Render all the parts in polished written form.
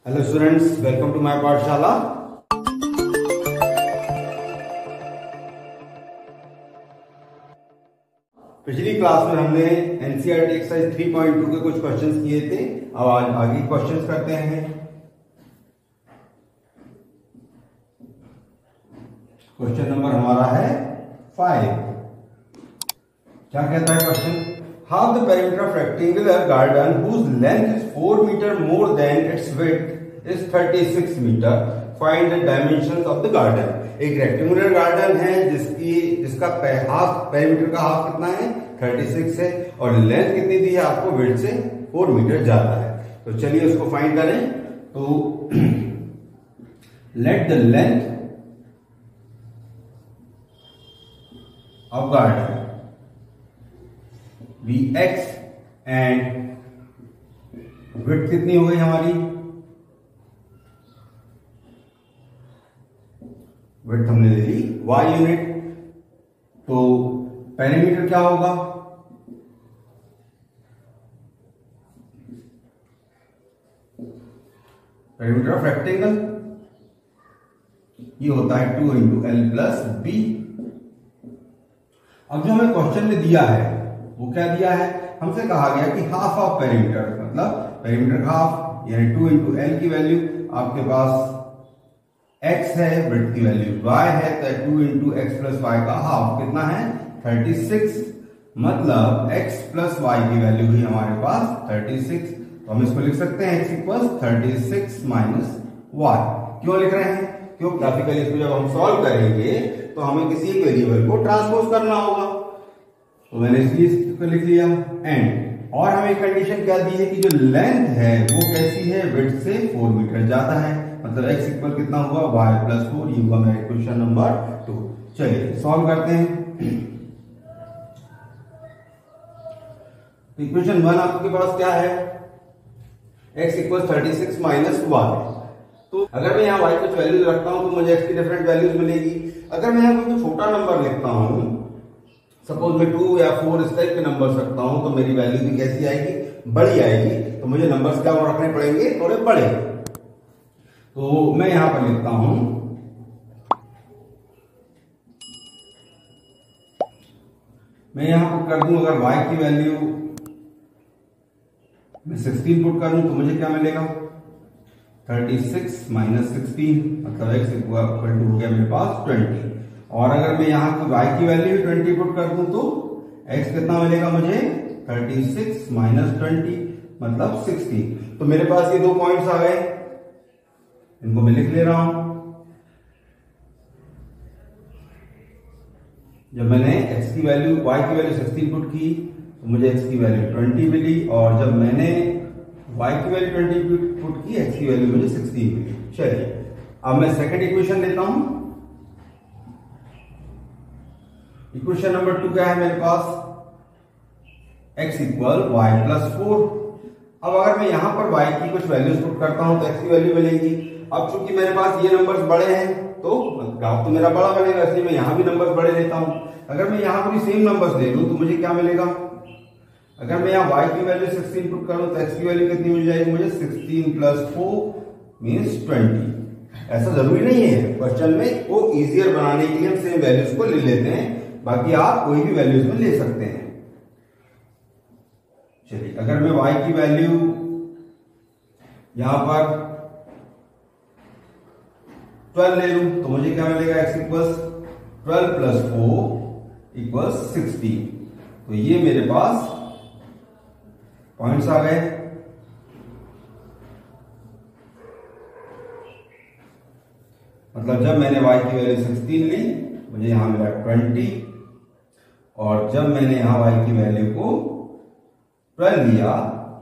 Hello students, welcome to my पाठशाला। पिछली class में हमने एनसीईआरटी एक्सरसाइज 3.2 के कुछ क्वेश्चंस किए थे। अब आज आगे क्वेश्चंस करते हैं। क्वेश्चन नंबर हमारा है 5। क्या कहता है question? Half the perimeter of rectangular garden whose length is 4 metre more than its width is 36 metre. Find the dimensions of the garden. एक रेक्टेंगुलर गार्डन है जिसका हाफ पेरिमीटर का हाफ कितना है? 36 है और लेंथ कितनी दी है आपको? विड्थ से 4 मीटर ज्यादा है। तो चलिए उसको फाइंड करें। तो let the length of garden be x and width कितनी हो गई हमारी? विड्थ हमने ले ली y यूनिट। तो पेरीमीटर क्या होगा? पेरीमीटर ऑफ रेक्टेंगल ये होता है 2 इंटू एल प्लस बी। अब जो हमें क्वेश्चन में दिया है वो क्या दिया है? हमसे कहा गया कि हाफ ऑफ पेरीमीटर, मतलब पेरीमीटर का हाफ यानी 2 इंटू एल की वैल्यू आपके पास x है, विड्थ की वैल्यू y है, तो 2 इंटू एक्स प्लस वाई का हाफ कितना है? 36। मतलब x प्लस वाई की वैल्यू हुई हमारे पास 36। तो हम इसको लिख सकते हैं x इक्वल 36 माइनस वाई। क्यों लिख रहे हैं? क्यों? ग्राफिकली इसको जब हम सॉल्व करेंगे तो हमें किसी एक वेरिएबल को ट्रांसपोज करना होगा। तो मैंने इसलिए इसको लिख लिया। एंड और हमें कंडीशन क्या दी है कि जो लेंथ है वो कैसी है? विड्थ से 4 मीटर ज्यादा है। मतलब x इक्वल कितना हुआ? y plus 4। ये हुआ मेरा क्वेश्चन नंबर 2। चलिए सॉल्व करते हैं। इक्वेशन 1 आपके पास क्या है? x equal 36 minus y. तो अगर मैं यहाँ y कुछ वैल्यूज रखता हूं तो मुझे x की डिफरेंट वैल्यूज मिलेगी। अगर मैं यहाँ कोई छोटा नंबर लिखता हूं, सपोज मैं 2 या 4 इस टाइप के नंबर्स रखता हूं, तो मेरी वैल्यू भी कैसी आएगी? बड़ी आएगी। तो मुझे नंबर्स क्या रखने पड़ेंगे? थोड़े बड़े। तो मैं यहां पर लिखता हूं, मैं यहां पुट कर दूं, अगर y की वैल्यू मैं 16 पुट करूं तो मुझे क्या मिलेगा? 36 माइनस 16, मतलब x इक्वल टू हो गया मेरे पास 20। और अगर मैं यहां की y की वैल्यू 20 पुट कर दूं तो x कितना मिलेगा मुझे? 36 माइनस 20 मतलब 16। तो मेरे पास ये दो पॉइंट्स आ गए, इनको मैं लिख ले रहा हूं। जब मैंने x की वैल्यू y की वैल्यू 16 पुट की तो मुझे x की वैल्यू 20 मिली, और जब मैंने y की वैल्यू 20 पुट की x की वैल्यू मुझे 16 मिली। चलिए अब मैं सेकंड इक्वेशन लेता हूं। इक्वेशन नंबर 2 क्या है मेरे पास? x equal y plus 4। अब अगर मैं यहां पर y की कुछ वैल्यूज पुट करता हूं तो x की वैल्यू मिलेगी। अब चूंकि मेरे पास ये नंबर्स बड़े हैं तो ग्राफ तो मेरा बड़ा बनेगा, इसलिए मैं यहां भी नंबर्स बड़े लेता हूं। अगर मैं यहां पर भी सेम नंबर्स ले लूं तो मुझे क्या मिलेगा? अगर मैं यहां y की वैल्यू 16 पुट करूं तो x की वैल्यू कितनी मिल जाएगी मुझे? 16 प्लस 4 मीन्स 20। ऐसा जरूरी नहीं है, क्वेश्चन में वो इजियर बनाने के लिए हम सेम वैल्यूज को ले लेते हैं, बाकी आप कोई भी वैल्यूज में ले सकते हैं। चलिए अगर मैं y की वैल्यू यहां पर 12 ले लूं तो मुझे क्या मिलेगा? x equals 12 plus 4 equals 16। तो ये मेरे पास पॉइंट्स आ गए। मतलब जब मैंने y की वैल्यू 16 ली मुझे यहां मिला 20, और जब मैंने यहां y की वैल्यू को 12 लिया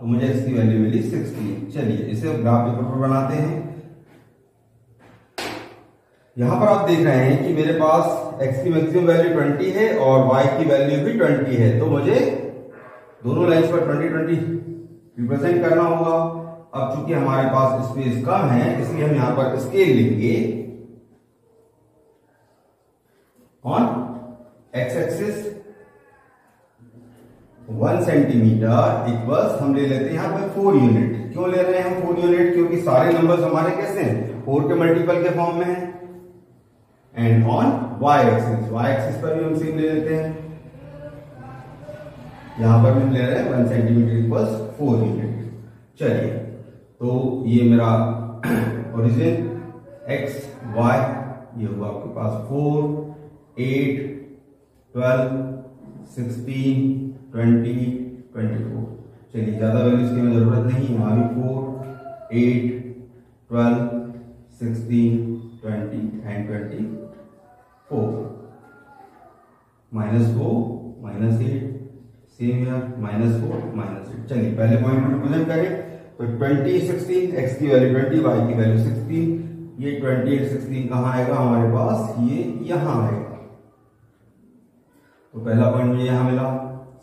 तो मुझे x की वैल्यू मिली 16। चलिए इसे ग्राफ पेपर पर बनाते हैं। यहां पर आप देख रहे हैं कि मेरे पास x की मैक्सिमम वैल्यू 20 है और y की वैल्यू भी 20 है। तो मुझे दोनों लाइंस पर 20-20 रिप्रेजेंट करना होगा। अब चूंकि हमारे पास स्पेस कम है इसलिए हम यहां पर स्केल लेंगे on x axis 1 centimetre equals हम ले लेते हैं यहाँ पे 4 यूनिट। क्यों ले रहे हैं हम 4 यूनिट? क्योंकि सारे नंबर्स हमारे कैसे हैं? 4 के मल्टीपल के फॉर्म में हैं। एंड ऑन y एक्सिस पर भी हम सेम ले लेते हैं। यहां पर भी ले रहे हैं 1 सेंटीमीटर इक्वल्स 4 यूनिट। चलिए, तो ये मेरा ओरिजिन x y ये हुआ आपके पास 4, 8, 12, 16, 20, 24। चलिए, ज्यादा वैल्यूज की जरूरत नहीं, यहां भी 4, 8, 12, 16, 20 एंड 24। -4 -8 सेम यार, -4 -8। चलिए, पहले पॉइंट को रिप्रेजेंट करें तो 20 16, x की वैल्यू 20, y की वैल्यू 16। ये 28 16 कहां आएगा हमारे पास? ये यहां आएगा। तो पहला पॉइंट मुझे यहां मिला।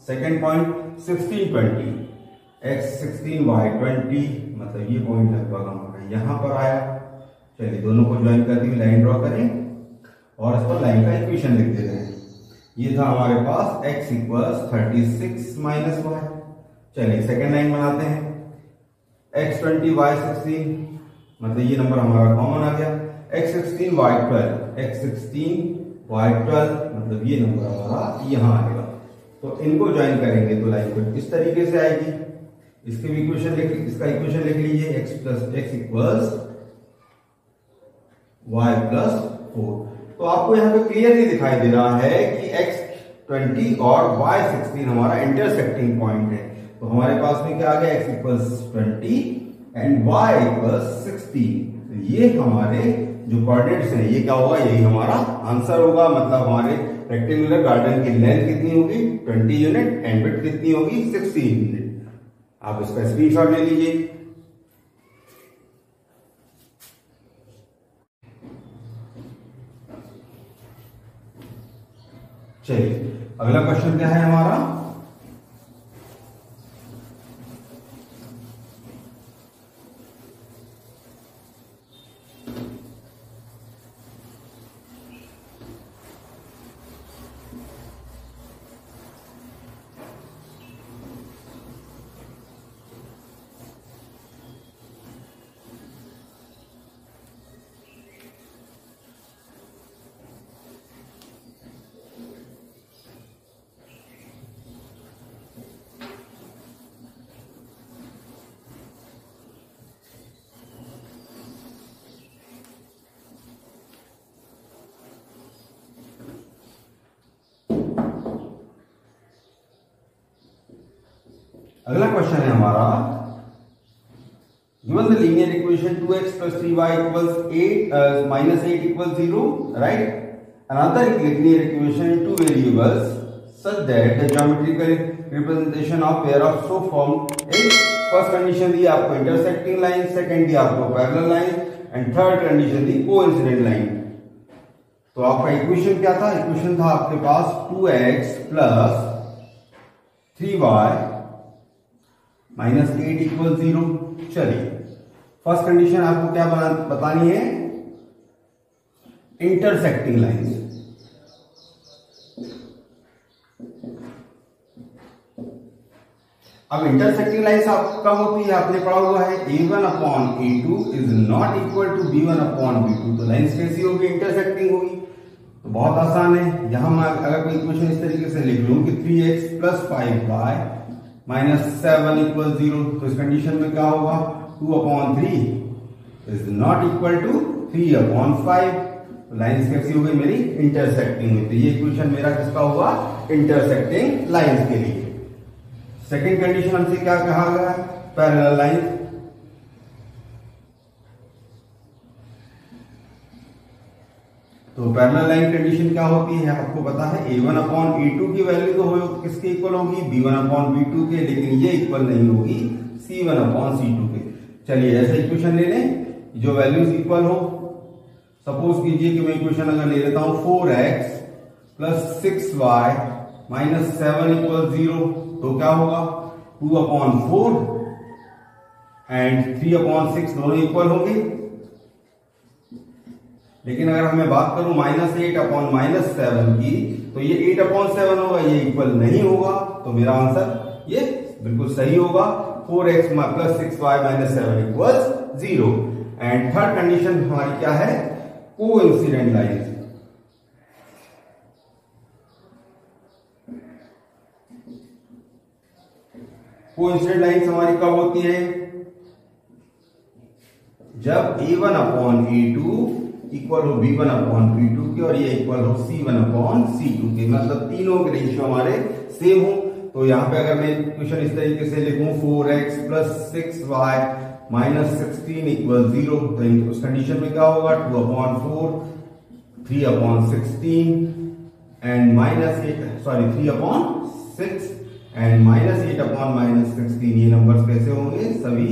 सेकेंड पॉइंट 16 20, x 16 y 20, मतलब ये पॉइंट लगभग हमारा यहां पर आया। चलिए, दोनों को ज्वाइन करते हुए लाइन ड्रॉ करें और इस पर लाइन का इक्वेशन लिख देते हैं। ये था हमारे पास x इक्वल्स 36 माइनस y। चलिए, सेकेंड लाइन बनाते हैं। x 20 y 16, मतलब ये नंबर हमारा कॉमन आ गया। x 16 y 12, x 16 y 12, मतलब ये नंबर हमारा यहां आएगा। तो इनको ज्वाइन करेंगे तो लाइन कुछ इस तरीके से आएगी। इसके भी इक्वेशन इसका इक्वेशन लिख लीजिए। x plus x equals y plus 4। तो आपको यहाँ पे क्लियरली दिखाई दे रहा है कि x 20 और y 16 हमारा इंटरसेक्टिंग पॉइंट है। तो हमारे पास में क्या आ गया? x equals 20 and y equals 16। तो ये हमारे जो कोऑर्डिनेट्स हैं, ये क्या होगा? यही हमारा आंसर होगा। मतलब हमारे रेक्टेंगुलर गार्डन की लेंथ कितनी होगी? 20 यूनिट एंड विड्थ कितनी होगी? 16 यूनिट। आप इसका स्क्रीनशॉट ले लीजिए। चलिए, अगला क्वेश्चन क्या है हमारा? अगला क्वेश्चन है हमारा, given the linear equation 2x plus 3y equals 8 minus 8 equals 0, right? Another linear equation in two variables such that the geometrical representation of pair of so formed is first condition दी आपको intersecting line, second दी आपको parallel line and third condition the coincident line। तो आपका equation क्या था? Equation था आपके पास 2x plus 3y minus 8 equal 0। चलिए, first condition आपको क्या बतानी है? Intersecting lines. अब इंटरसेक्टिंग लाइंस कब होती है? आपने पढ़ा हुआ है a1 upon a2 is not equal to b1 upon b2। तो लाइंस कैसी होगी? इंटरसेक्टिंग होगी। तो बहुत आसान है। यहां मैं अगर कोई इक्वेशन इस तरीके से लिख लूं कि 3x plus 5y minus 7 equal 0, तो इस कंडीशन में क्या होगा? 2 upon 3 is not equal to 3 upon 5। तो लाइंस कैसी हो गई मेरी? इंटरसेक्टिंग हुई। तो ये इक्वेशन मेरा किसका हुआ? इंटरसेक्टिंग लाइंस के लिए। सेकेंड कंडीशन हमसे क्या कहा गया? Parallel lines. तो पैरेलल लाइन कंडीशन क्या होती है? आपको पता है a1 अपॉन a2 की वैल्यू तो किसके इक्वल होगी? b1 अपॉन b2 के, लेकिन ये इक्वल नहीं होगी c1 अपॉन c2 के। चलिए, ऐसा इक्वेशन ले लें जो वैल्यूज इक्वल हो। सपोज कीजिए कि मैं इक्वेशन अगर ले लेता हूं 4x plus 6y minus 7 equal 0, तो क्या होगा? 2 अपॉन 4 एंड 3 अपॉन 6 दोनों इक्वल होंगे। लेकिन अगर हमें बात करूं -8/-7 की, तो ये 8/7 होगा, ये इक्वल नहीं होगा, तो मेरा आंसर ये बिल्कुल सही होगा। 4x + 6y - 7 = 0। And third condition हमारी क्या है? Coincident lines. कोइंसिडेंट लाइंस हमारी कब होती है? जब a1/a2 इक्वल हो b1/b2 के और ये इक्वल हो c1/c2 के, मतलब तीनों के रेशियो हमारे सेम हो। तो यहां पे अगर मैं इक्वेशन इस तरीके से लिखूं 4x + 6y - 16 = 0, तो उस कंडीशन में क्या होगा? 2/4 3/16 एंड -3/6 एंड -8/-16। ये नंबर्स कैसे होंगे? सभी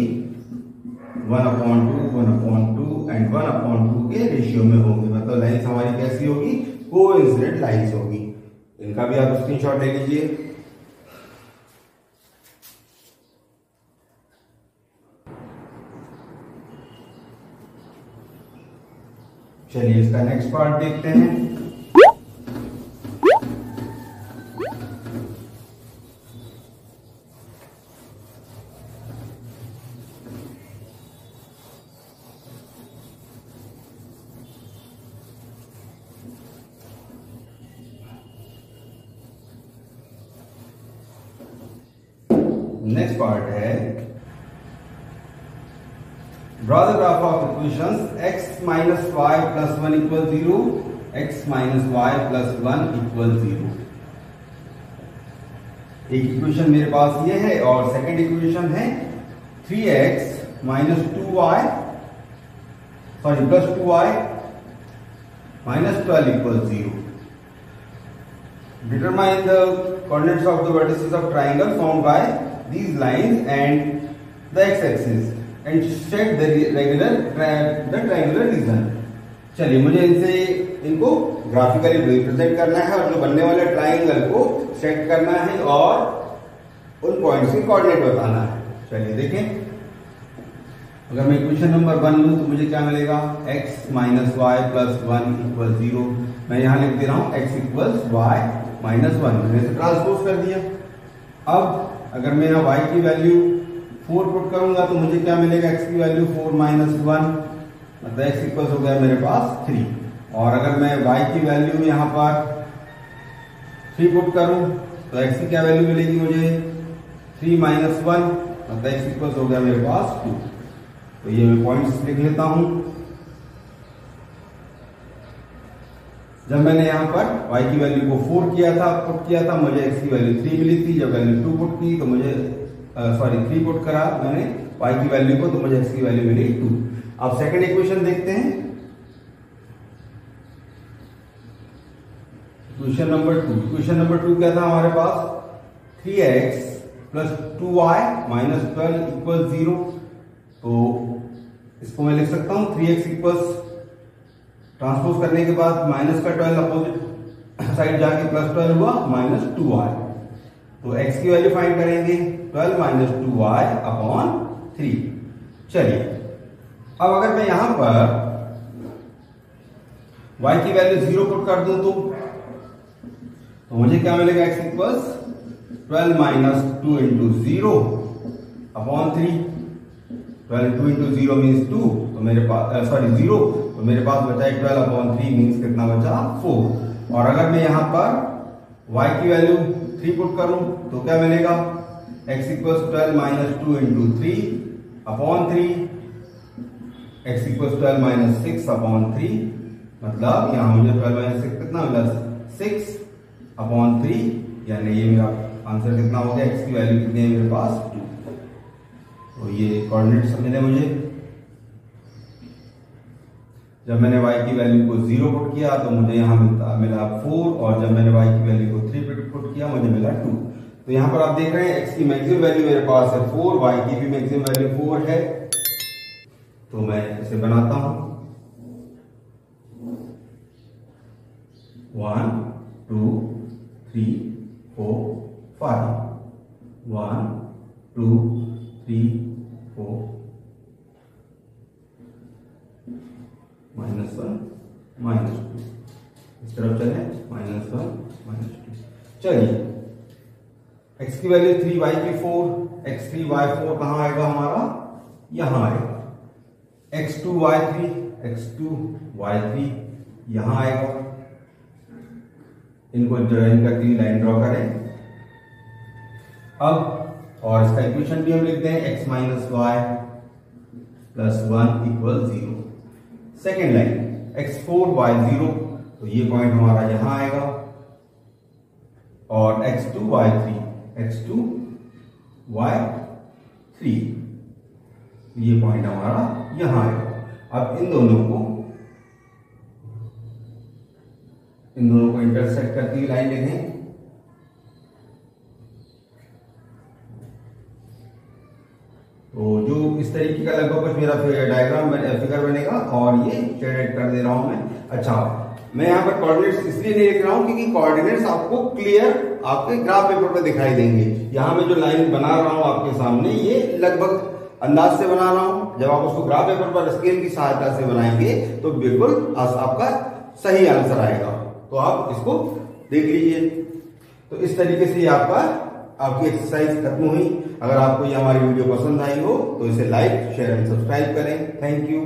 1/2 1/2 एंड 1/2 के रेशियो में होंगे। मतलब लाइंस हमारी कैसी होगी? कोइंसिडेंट लाइंस होगी। इनका भी आप स्क्रीनशॉट ले लीजिए। चलिए इसका नेक्स्ट पार्ट देखते हैं। नेक्स्ट पार्ट है draw the graph of equations x - y + 1 = 0, x - y + 1 = 0। एक इक्वेशन मेरे पास ये है और सेकंड इक्वेशन है 3x - 2y + 2y - 12 = 0। Determine the coordinates of the vertices of triangle formed by these lines and the x-axis and set the triangular region। चलिए मुझे इनको graphically represent करना है और जो बनने वाले ट्राइंगल को सेट करना है और उन पॉइंट्स के कोऑर्डिनेट बताना है। चलिए देखें, अगर मैं इक्वेशन नंबर 1 लूं तो मुझे क्या मिलेगा? x - y + 1 = 0। मैं यहां लिख दे रहा हूं x = y - 1, मैंने इसे ट्रांसपोज कर दिया। अब अगर मैं यहाँ y की वैल्यू 4 पुट करूंगा तो मुझे क्या मिलेगा? x की वैल्यू 4 - 1, मतलब x इक्वल हो गया मेरे पास 3। और अगर मैं y की वैल्यू यहाँ पर 3 पुट करूं तो x की क्या वैल्यू मिलेगी मुझे? 3 - 1, मतलब x इक्वल हो गया मेरे पास 2। तो ये मैं पॉइंट्स लिख लेता हूं। जब मैंने यहां पर y की वैल्यू को 4 पुट किया था, मुझे x की वैल्यू 3 मिली थी। जब वैल्यू 2 पुट की तो मुझे 3 पुट करा मैंने y की वैल्यू को, तो मुझे x की वैल्यू मिली 2। अब सेकंड इक्वेशन देखते हैं। इक्वेशन नंबर 2 क्या था हमारे पास? 3x + 2y - 12 = 0। तो इसको मैं लिख सकता हूं 3x ट्रांसपोज करने के बाद माइनस का 12 अपोजिट साइड जाके +12 हुआ -2y। तो x की वैल्यू फाइंड करेंगे 12 - 2y/3। चलिए अब अगर मैं यहां पर y की वैल्यू 0 पुट कर दूं तो मुझे क्या मिलेगा? x = 12 - 2 × 0/3। 12 2 × 0 मीन्स 2, तो मेरे पास 0, तो मेरे पास बचा 12/3 मीन्स कितना बचा? 4। और अगर मैं यहां पर y की वैल्यू 3 पुट करूं तो क्या मिलेगा? x = 12 - 2 × 3/3, x = 12 - 6/3, मतलब यहां मुझे 12 - 6 कितना मिला? 6/3, यानी ये मेरा आंसर कितना हो गया? x की वैल्यू कितनी है मेरे पास? 2। तो ये कोऑर्डिनेट्स मिले मुझे। जब मैंने y की वैल्यू को 0 पुट किया तो मुझे यहां मिला 4, और जब मैंने y की वैल्यू को 3 पुट किया मुझे मिला 2। तो यहां पर आप देख रहे हैं x की मैक्सिमम वैल्यू मेरे पास है 4, y की भी मैक्सिमम वैल्यू 4 है। तो मैं इसे बनाता हूं 1 2 3 4 5 1 2 3 4 -1 -2, इस तरफ चले -1 -2। चलिए x की वैल्यू 3 y की 4, x3 y4 कहां आएगा हमारा, यहां आएगा। x2 y3 यहां आएगा। इनको ज्वाइन करके लाइन ड्रॉ करें अब, और इसका इक्वेशन भी हम लिखते हैं x minus y plus 1 equal 0। Second line x4 y0, तो ये पॉइंट हमारा यहां आएगा, और x2 y3 ये पॉइंट हमारा यहां आएगा। अब इन दोनों को इंटरसेक्ट करती हुई लाइन लिखें। तो जो इस तरीके का लगभग कुछ मेरा डायग्राम फिगर बनेगा, और ये शेडेड कर दे रहा हूं मैं। अच्छा, मैं यहाँ पर कोऑर्डिनेट्स इसलिए नहीं लिख रहा हूं क्योंकि कोऑर्डिनेट्स आपको क्लियर आपके ग्राफ पेपर पर दिखाई देंगे। यहाँ मैं जो लाइन बना रहा हूं आपके सामने, ये लगभग अंदाज से बना रहा हूं। जब आप उसको ग्राफ पेपर पर स्केल की सहायता से बनाएंगे तो बिल्कुल आपका सही आंसर आएगा। तो आप इसको देख लीजिए। तो इस तरीके से आपकी एक्सरसाइज खत्म हुई। अगर आपको ये हमारी वीडियो पसंद आई हो तो इसे लाइक, शेयर एंड सब्सक्राइब करें। Thank you.